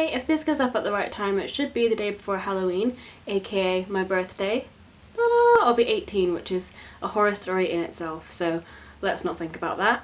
Anyway, if this goes up at the right time, it should be the day before Halloween, aka my birthday. Ta-da! I'll be 18, which is a horror story in itself, so let's not think about that.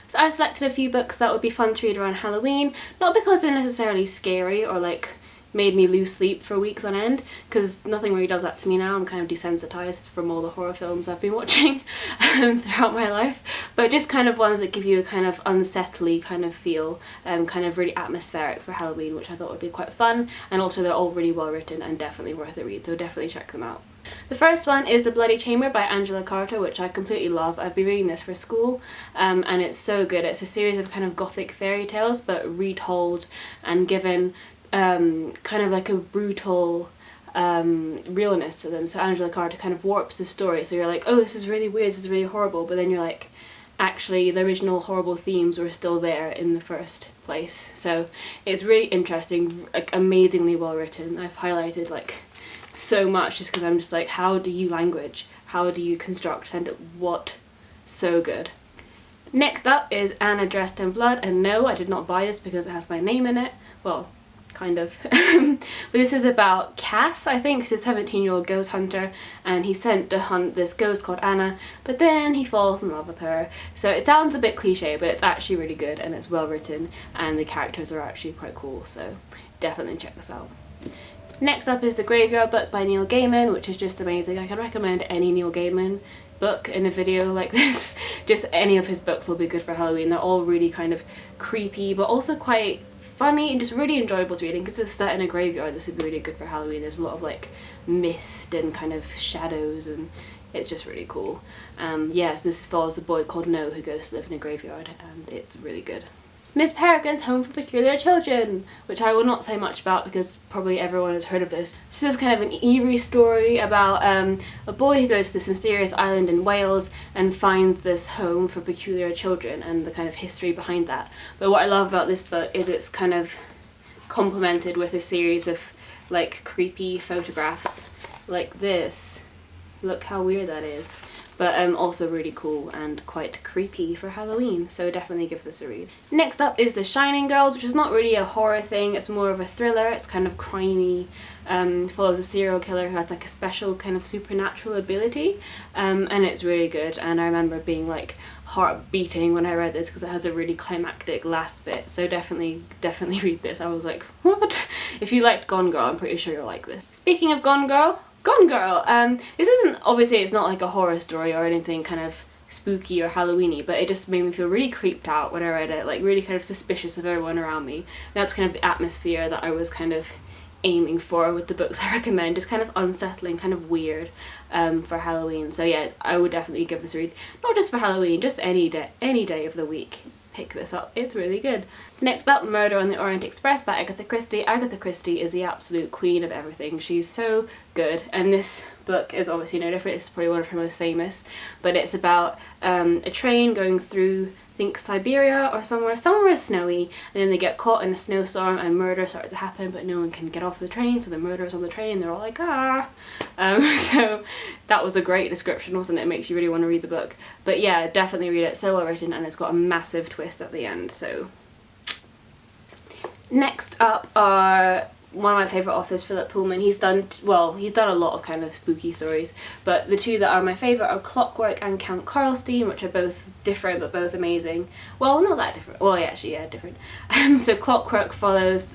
So I selected a few books that would be fun to read around Halloween, not because they're necessarily scary or like made me lose sleep for weeks on end, because nothing really does that to me now. I'm kind of desensitized from all the horror films I've been watching throughout my life, but just kind of ones that give you a kind of unsettly kind of feel, kind of really atmospheric for Halloween, which I thought would be quite fun, and also they're all really well written and definitely worth a read, so definitely check them out. The first one is The Bloody Chamber by Angela Carter, which I completely love. I've been reading this for school, and it's so good. It's a series of kind of gothic fairy tales, but retold and given kind of like a brutal realness to them. So Angela Carter kind of warps the story, so you're like, oh, this is really weird, this is really horrible, but then you're like, actually the original horrible themes were still there in the first place. So it's really interesting, like amazingly well written. I've highlighted like so much just because I'm just like, how do you language, how do you construct sentence, what, so good. Next up is Anna Dressed in Blood, and no, I did not buy this because it has my name in it, well, kind of. But this is about Cass, I think. He's a 17-year-old ghost hunter, and he's sent to hunt this ghost called Anna, but then he falls in love with her. So it sounds a bit cliche, but it's actually really good, and it's well written, and the characters are actually quite cool, so definitely check this out. Next up is The Graveyard Book by Neil Gaiman, which is just amazing. I can recommend any Neil Gaiman book in a video like this. Just any of his books will be good for Halloween. They're all really kind of creepy, but also quite funny and just really enjoyable to read. Because it's set in a graveyard, this would be really good for Halloween. There's a lot of like mist and kind of shadows, and it's just really cool. Yes, this follows a boy called No who goes to live in a graveyard, and it's really good. Miss Peregrine's Home for Peculiar Children, which I will not say much about because probably everyone has heard of this. This is kind of an eerie story about a boy who goes to this mysterious island in Wales and finds this home for peculiar children and the kind of history behind that. But what I love about this book is it's kind of complemented with a series of like creepy photographs like this. Look how weird that is. But also really cool and quite creepy for Halloween, so definitely give this a read. Next up is The Shining Girls, which is not really a horror thing, it's more of a thriller. It's kind of crimey, follows a serial killer who has like a special kind of supernatural ability, and it's really good. And I remember being like heart beating when I read this because it has a really climactic last bit, so definitely read this. I was like, what? If you liked Gone Girl, I'm pretty sure you'll like this. Speaking of Gone Girl, this isn't, obviously it's not like a horror story or anything kind of spooky or Halloweeny, but it just made me feel really creeped out when I read it, like really kind of suspicious of everyone around me. That's kind of the atmosphere that I was kind of aiming for with the books I recommend, just kind of unsettling, kind of weird for Halloween. So yeah, I would definitely give this a read, not just for Halloween, just any day of the week. Pick this up, it's really good. Next up, Murder on the Orient Express by Agatha Christie. Agatha Christie is the absolute queen of everything. She's so good, and this book is obviously no different. It's probably one of her most famous, but it's about a train going through, I think, Siberia or somewhere snowy, and then they get caught in a snowstorm and murder starts to happen, but no one can get off the train, so the murderer's on the train, they're all like, ah. So that was a great description, wasn't it? It makes you really want to read the book. But yeah, definitely read it, so well written, and it's got a massive twist at the end, so. Next up are one of my favourite authors, Philip Pullman. He's done a lot of kind of spooky stories, but the two that are my favourite are Clockwork and Cant Cross, which are both different but both amazing. Well, not that different. Well, yeah, actually, yeah, different. So Clockwork follows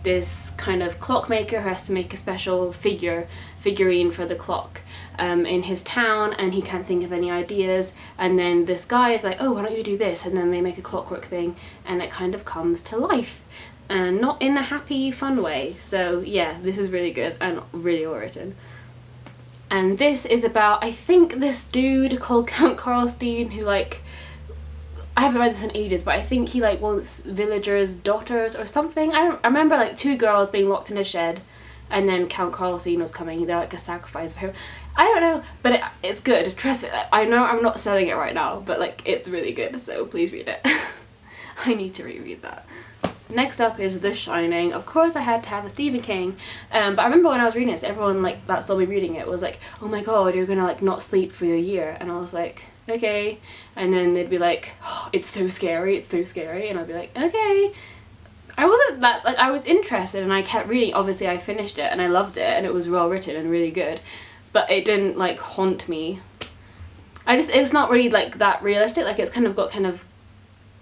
this kind of clockmaker who has to make a special figurine for the clock in his town, and he can't think of any ideas, and then this guy is like, oh, why don't you do this, and then they make a clockwork thing and it kind of comes to life, and not in a happy fun way. So yeah, this is really good and really well written. And this is about, I think, this dude called Cant Cross, who like, I haven't read this in ages, but I think he like wants villagers' daughters or something. I remember like two girls being locked in a shed, and then Cant Cross was coming. They're like a sacrifice for him. I don't know, but it's good. Trust me. I know I'm not selling it right now, but like it's really good. So please read it. I need to reread that. Next up is The Shining. Of course I had to have a Stephen King, but I remember when I was reading this, everyone like that saw me reading it was like, oh my god, you're gonna like not sleep for a year, and I was like, okay. And then they'd be like, oh, it's so scary, and I'd be like, okay. I wasn't that, like, I was interested and I kept reading. Obviously I finished it and I loved it and it was well written and really good, but it didn't like haunt me. It was not really like that realistic. Like, it's kind of got kind of,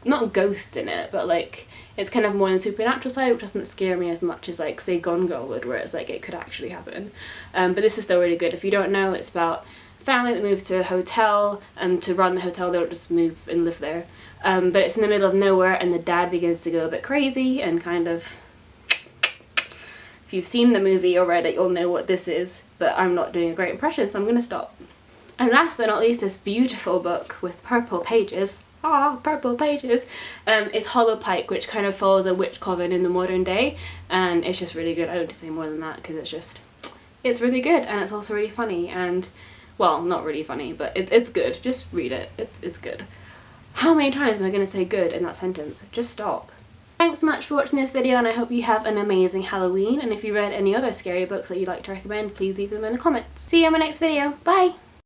not ghosts in it, but like it's kind of more on the supernatural side, which doesn't scare me as much as like say Gone Girl would, where it's like it could actually happen. But this is still really good. If you don't know, it's about a family that moves to a hotel, and to run the hotel they don't just move and live there. But it's in the middle of nowhere and the dad begins to go a bit crazy and kind of, if you've seen the movie or read it you'll know what this is, but I'm not doing a great impression so I'm gonna stop. And last but not least, this beautiful book with purple pages, purple pages, is Hollow Pike, which kind of follows a witch coven in the modern day, and it's just really good. I don't need to say more than that because it's really good, and it's also really funny, and, well, not really funny, but it's good. Just read it. It's good. How many times am I going to say good in that sentence? Just stop. Thanks so much for watching this video, and I hope you have an amazing Halloween, and if you read any other scary books that you'd like to recommend, please leave them in the comments. See you in my next video. Bye!